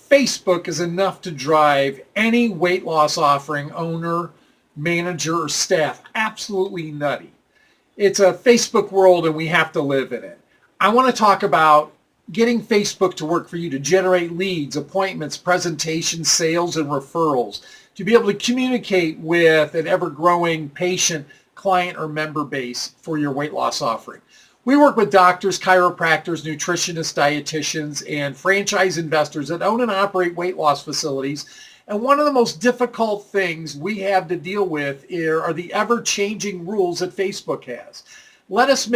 Facebook is enough to drive any weight loss offering owner, manager, or staff absolutely nutty. It's a Facebook world and we have to live in it. I want to talk about getting Facebook to work for you to generate leads, appointments, presentations, sales, and referrals, to be able to communicate with an ever-growing patient, client, or member base for your weight loss offering. We work with doctors, chiropractors, nutritionists, dietitians, and franchise investors that own and operate weight loss facilities. And one of the most difficult things we have to deal with are the ever-changing rules that Facebook has. Let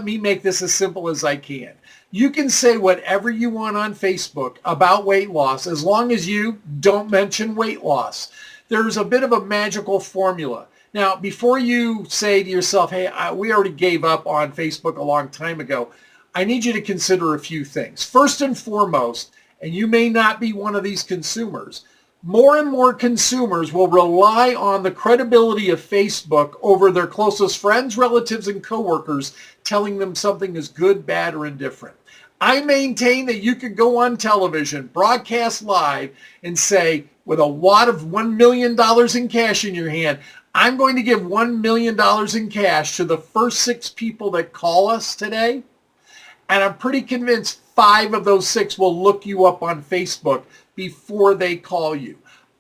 me make this as simple as I can. You can say whatever you want on Facebook about weight loss as long as you don't mention weight loss. There's a bit of a magical formula. Now, before you say to yourself, hey, we already gave up on Facebook a long time ago, I need you to consider a few things. First and foremost, and you may not be one of these consumers, more and more consumers will rely on the credibility of Facebook over their closest friends, relatives, and coworkers telling them something is good, bad, or indifferent. I maintain that you could go on television, broadcast live, and say, with a wad of $1 million in cash in your hand, I'm going to give $1 million in cash to the first 6 people that call us today. And I'm pretty convinced 5 of those 6 will look you up on Facebook before they call you.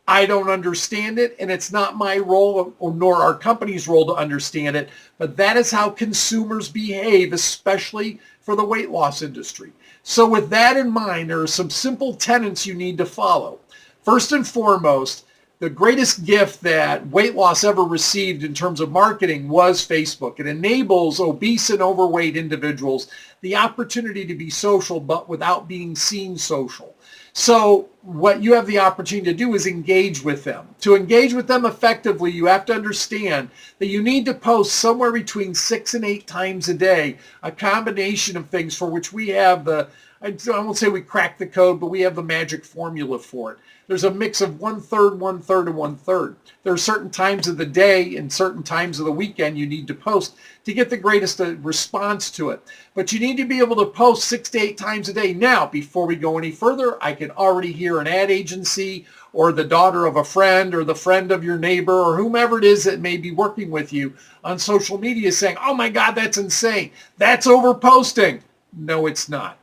I don't understand it, and it's not my role nor our company's role to understand it, but that is how consumers behave, especially for the weight loss industry. So with that in mind, there are some simple tenets you need to follow. First and foremost, the greatest gift that weight loss ever received in terms of marketing was Facebook. It enables obese and overweight individuals the opportunity to be social, but without being seen social. So what you have the opportunity to do is engage with them. To engage with them effectively, you have to understand that you need to post somewhere between 6 and 8 times a day, a combination of things for which we have I won't say we cracked the code, but we have the magic formula for it. There's a mix of 1/3, 1/3, and 1/3. There are certain times of the day and certain times of the weekend you need to post to get the greatest response to it. But you need to be able to post 6 to 8 times a day. Now, before we go any further, I can already hear an ad agency or the daughter of a friend or the friend of your neighbor or whomever it is that may be working with you on social media saying, oh my God, that's insane. That's overposting. No, it's not.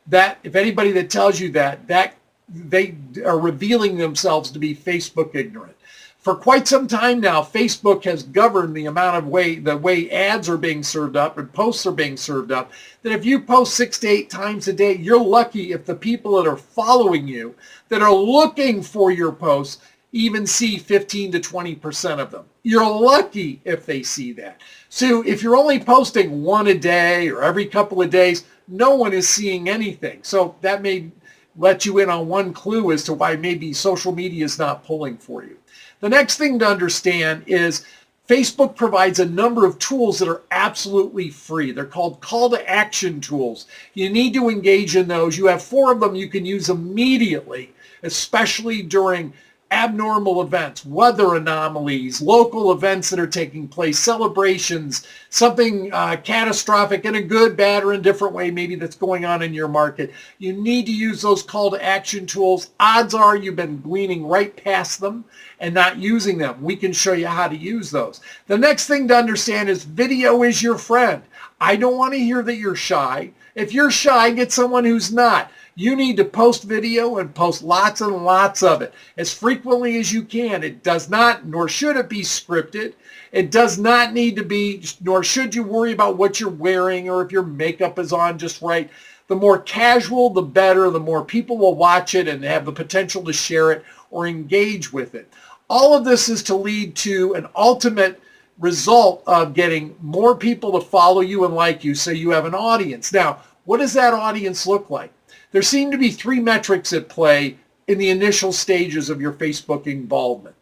That if anybody that tells you that they are revealing themselves to be Facebook ignorant. For quite some time now, Facebook has governed the way ads are being served up and posts are being served up, that if you post 6 to 8 times a day, you're lucky if the people that are following you, that are looking for your posts, even see 15 to 20% of them. You're lucky if they see that. So if you're only posting 1 a day or every couple of days, no one is seeing anything. So that may let you in on one clue as to why maybe social media is not pulling for you. The next thing to understand is Facebook provides a number of tools that are absolutely free. They're called call to action tools. You need to engage in those. You have 4 of them you can use immediately, especially during abnormal events, weather anomalies, local events that are taking place, celebrations, something catastrophic in a good, bad, or indifferent way maybe that's going on in your market. You need to use those call to action tools. Odds are you've been gleaning right past them and not using them. We can show you how to use those. The next thing to understand is video is your friend. I don't want to hear that you're shy. If you're shy, get someone who's not. You need to post video and post lots and lots of it as frequently as you can. It does not, nor should it be scripted. It does not need to be, nor should you worry about what you're wearing or if your makeup is on just right. The more casual, the better. The more people will watch it and have the potential to share it or engage with it. All of this is to lead to an ultimate result of getting more people to follow you and like you so you have an audience. Now, what does that audience look like? There seem to be 3 metrics at play in the initial stages of your Facebook involvement.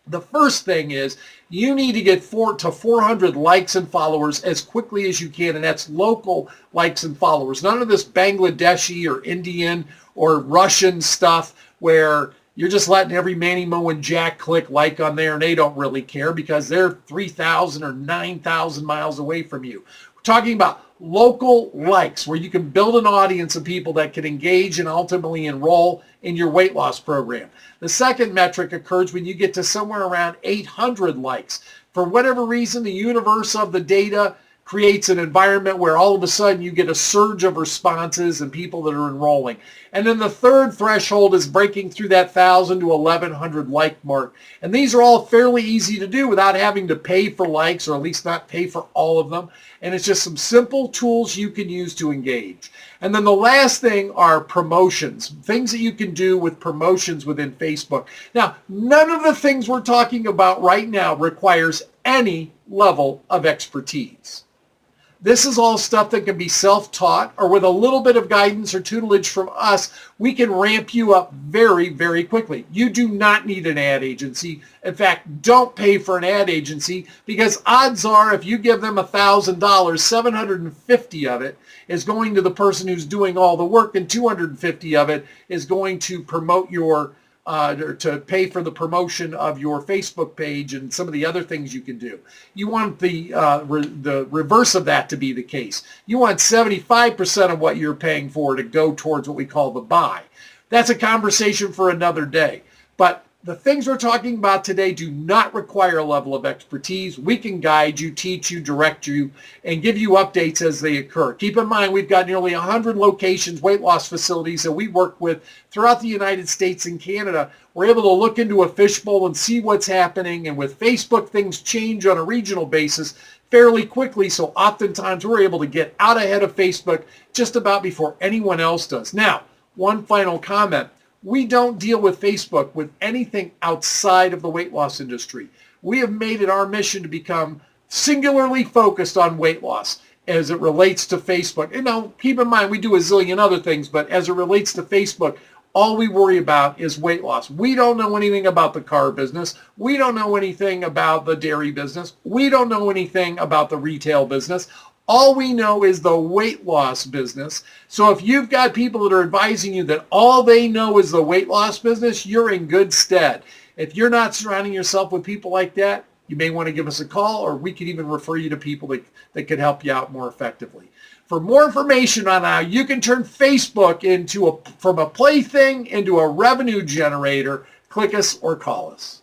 The first thing is you need to get 400 to 400 likes and followers as quickly as you can, and that's local likes and followers. None of this Bangladeshi or Indian or Russian stuff where you're just letting every Manny, Mo, and Jack click like on there and they don't really care because they're 3,000 or 9,000 miles away from you. talking about local likes, where you can build an audience of people that can engage and ultimately enroll in your weight loss program. The second metric occurs when you get to somewhere around 800 likes. For whatever reason, the universe of the data creates an environment where all of a sudden you get a surge of responses and people that are enrolling. And then the third threshold is breaking through that 1,000 to 1,100 like mark. And these are all fairly easy to do without having to pay for likes, or at least not pay for all of them. And it's just some simple tools you can use to engage. And then the last thing are promotions, things that you can do with promotions within Facebook. Now, none of the things we're talking about right now requires any level of expertise. This is all stuff that can be self-taught, or with a little bit of guidance or tutelage from us, we can ramp you up very, very quickly. You do not need an ad agency. In fact, don't pay for an ad agency, because odds are if you give them $1,000, 750 of it is going to the person who's doing all the work, and 250 of it is going to promote your or to pay for the promotion of your Facebook page and some of the other things you can do. You want the reverse of that to be the case. You want 75% of what you're paying for to go towards what we call the buy. That's a conversation for another day. But the things we're talking about today do not require a level of expertise. We can guide you, teach you, direct you, and give you updates as they occur. Keep in mind, we've got nearly 100 locations, weight loss facilities that we work with throughout the United States and Canada. We're able to look into a fishbowl and see what's happening. And with Facebook, things change on a regional basis fairly quickly. So oftentimes we're able to get out ahead of Facebook just about before anyone else does. Now, one final comment. We don't deal with Facebook with anything outside of the weight loss industry. We have made it our mission to become singularly focused on weight loss as it relates to Facebook. And now, keep in mind, we do a zillion other things, but as it relates to Facebook, all we worry about is weight loss. We don't know anything about the car business. We don't know anything about the dairy business. We don't know anything about the retail business. All we know is the weight loss business. So if you've got people that are advising you that all they know is the weight loss business, you're in good stead. If you're not surrounding yourself with people like that, you may want to give us a call, or we could even refer you to people that could help you out more effectively. For more information on how you can turn Facebook from a plaything into a revenue generator, click us or call us.